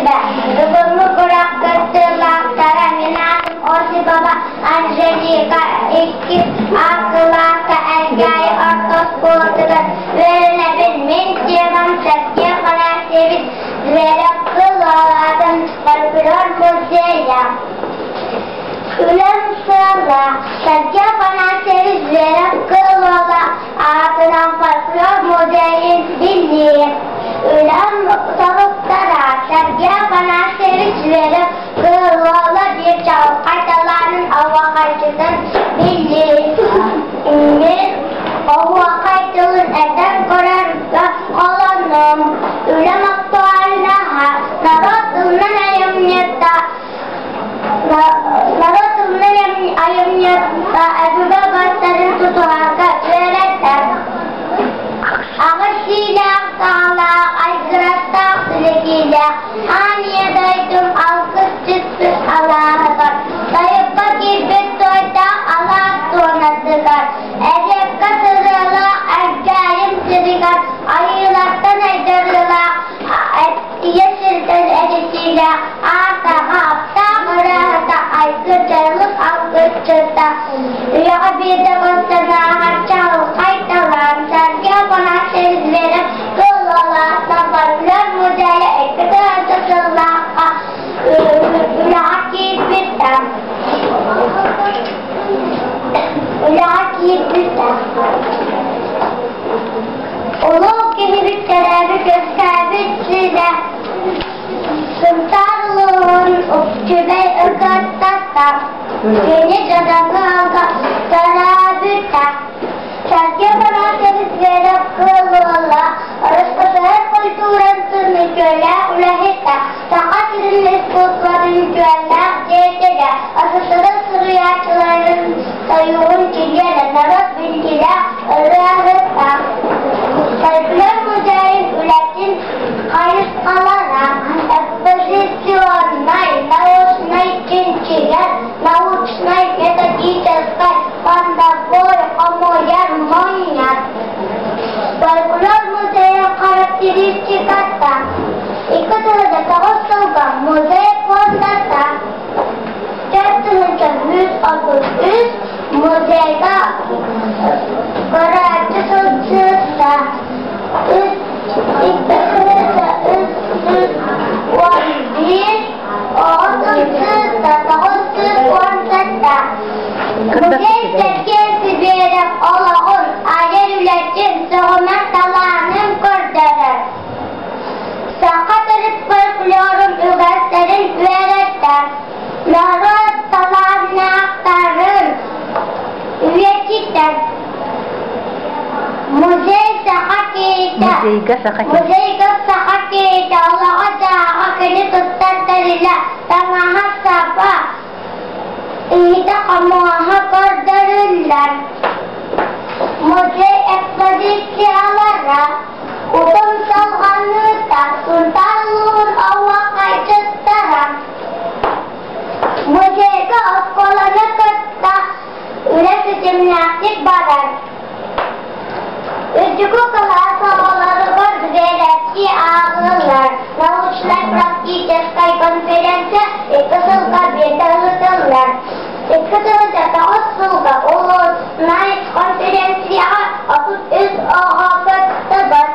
Tiba, Rukun Kurak Ketelak Taramina Osi Baba Anjali Ka Ikis Akla Ka Ajai Ortos Kulturan Verine Bilmin Cevam Satya Kana Sevit Verak Kılaladan Kalpülor Muzeya Ulan Sala Satya Kana Sevit Verak Kılala Atınan Kalpülor Muzeyin Billi Ulan Tavuklara Satya Kana Sevit Verak Kılala Bir Çal Kaytaların Ava Kaytıdan Billi Ava Kaytılın Eden Korarga Olanım Ulan Aktualina Naratılın Ayamnyata Naratılın Ayamnyata Ebuga Bastarın Tutuhaka Veretten Ağışıyla Kala Aygırata Sülekiyle Haniyedaydım Alkış Çıktı Allah'a Sayıpka Girbet Soyda Allah Tuğnatıgar Edep Katırıla Ergayım Sırıgar Ayılardan Ejderıla Yeşilden Edisiyle Arta Hafta Mırahata Aykırcılık Alkışçıda Rüya bir de Bostana Harçal Kaytalan Sergiye Bana Seriz Verip Kılala Safarlar Müzeye Ekıtı Açısıla Ülaki Bitter Ülaki Bitter Ulu gibi bir terebi göstermişsine Sultanlığın Ukçübey ırgatata Yeni cadakağda Terabüte Sergiye Bana Seriz Verip Kılala Arısta Seher Kulturantını Köle Ulahita Takatırın Eskutların Köle Ceytede Asısırın Sırıyaçıların Sayuğun Çilyele Narat Bintile Irahıta Kalpüler Müzeyim Ületin Kayıs Kalana Ekspozisyon Navuçnay Çinçiler Navuçnay Yetaciteskay Panda Boy Kamoyer Monyak Kalpüler Müzeyim Karakteristikata İkutulada Kavusılga Müzey Fondata Çertülünce 163 Müzeyga Karaçısılçısa İkutulada 311 Oğuzçısa Kavusılçısa Müzey Sergesi Verip Allah'ın Ayer Ületin Sığımen Talanım Kurdarır Sakatırık folklorum ügesterin üyeretten Narot talarına aktarın üyecikten Muzey sakakita Muzeyga sakakita Allah'a sakakini tuttarlarıyla Tamaha sapa İyida kamuaha kurdarırlar Muzey ekspozisyalara Udum salganlıkta Sultanlığın Ava Kaytıttara Muzeyga Askolana Kıtta Üretici Münasip Badar Ücüku Kılar Sağları var Veletçi ağırlar Navuçlar Praktikeskay Konferensi İkısılga bir dağıtırlar İkısılga dağıtılga Olur Nayt Konferensiya Atıp üst ağabettadır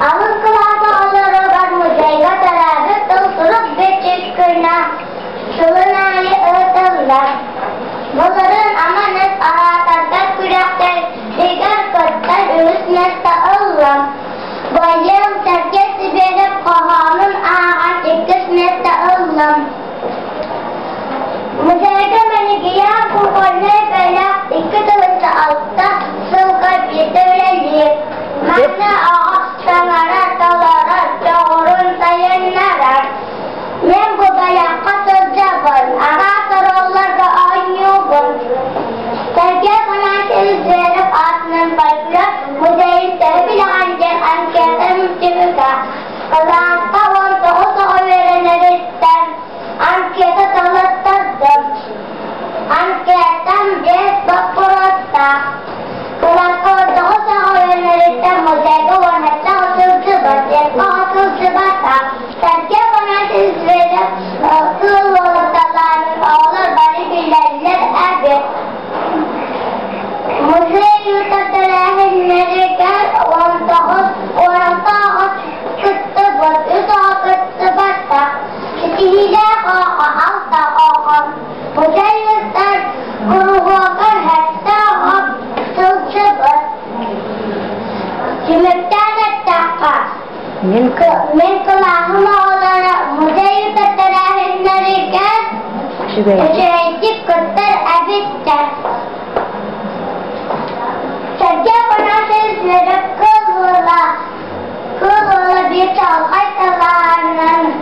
Alın kılada alırı var Müzeyga tarafı Tılsırıp beçiskırna Sılınayı ırtırlar Bunların amanet ağatarda kürekler Diğer kırtlar üstüne ıllam Bayım sergesi verip Kahanın ağaç ikisine ıllam Müzeyga beni giyen kukolne belak İki tılınca altta Sılga bir dövleli Manna ağaç Çanara dalara Çoğurun sayınlara Men bu bayakka sözcabın Ağa sarollarda aynıbın Sergiye bana seriz verip Asının farklı Müzeyin sevgili ancak Anketen mütübüka Kazan tavon toğusu o verenleristen Ankete tanıttırdım Anketem des bakırıtta Kazan tavon toğusu o verenleristen Müzeyga من كلهم أولا مزيد تراهن رجال شبيتي كتر أبيتا سجى بناسل سرق كل بيتا خيط لعنن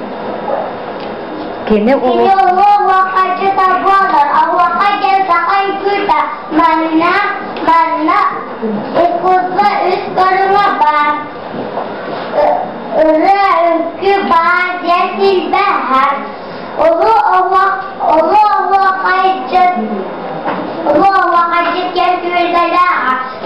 كني هو وقت تبادر أو وقت سقي كتا منا ikutlah iskarmaban ke bahagian bahar Allah kajat yang bergala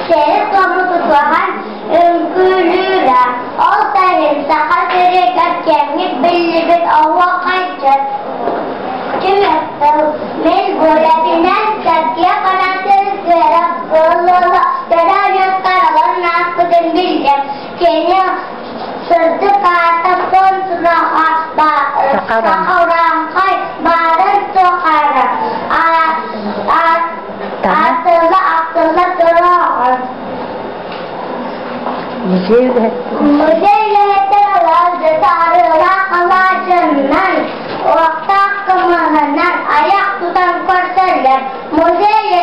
saya kamu Tuhan engkulura Allah sahal serikat kami belibet Allah kajat cuma men boleh binan setiap anak tergerak Allah darahnya kawan aku dan bilang kayaknya sedekah pun sudah orang kaya barang sekarang Atlah terang मुझे तेरा Jatara Allah jangan waktu kemahanan ayak tutang percaya मुझे ये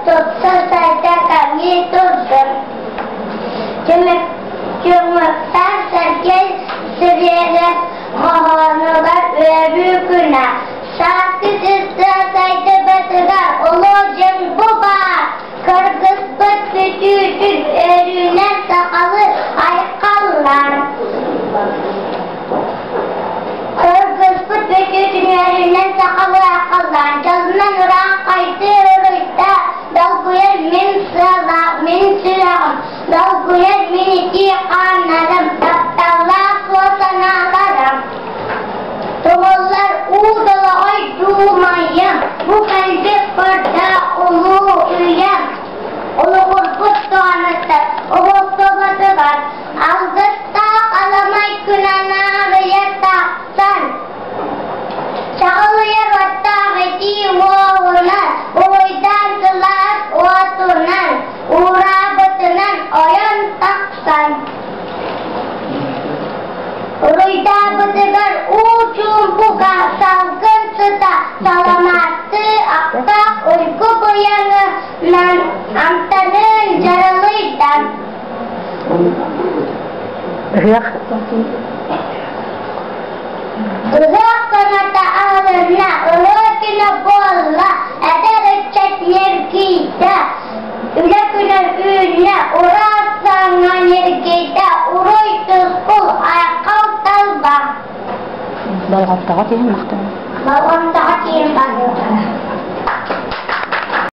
सब selesai kami tujuan cuma saja sebenarnya mohonlah berguna sakit selesai terbesar Allah jangan bubar kergas bertujuh erina sakal ayakalan kergas bertujuh erina sakal ayakalan jangan rakai terita dalguyan min siram dalguyan min ikan nalam taktala suasana alam Tolonglah udahlah itu mayang bukan seperti uluyan ulu berputar anak ulu sobat agasta alamai kunana rayata san cakal ya rata hati wahunan uidan selas watunan urabatunan oyan taksan Uida betegar ujung buka sangkan seta salamat apa uiku boyangan nan amtanen jaralitan Riak karena ta'alana ulakina bolla ada recetnya kita udah kena punya urasangannya kita uroi tuskul akal talbang بل غطعتهم مختلف بل غطعتهم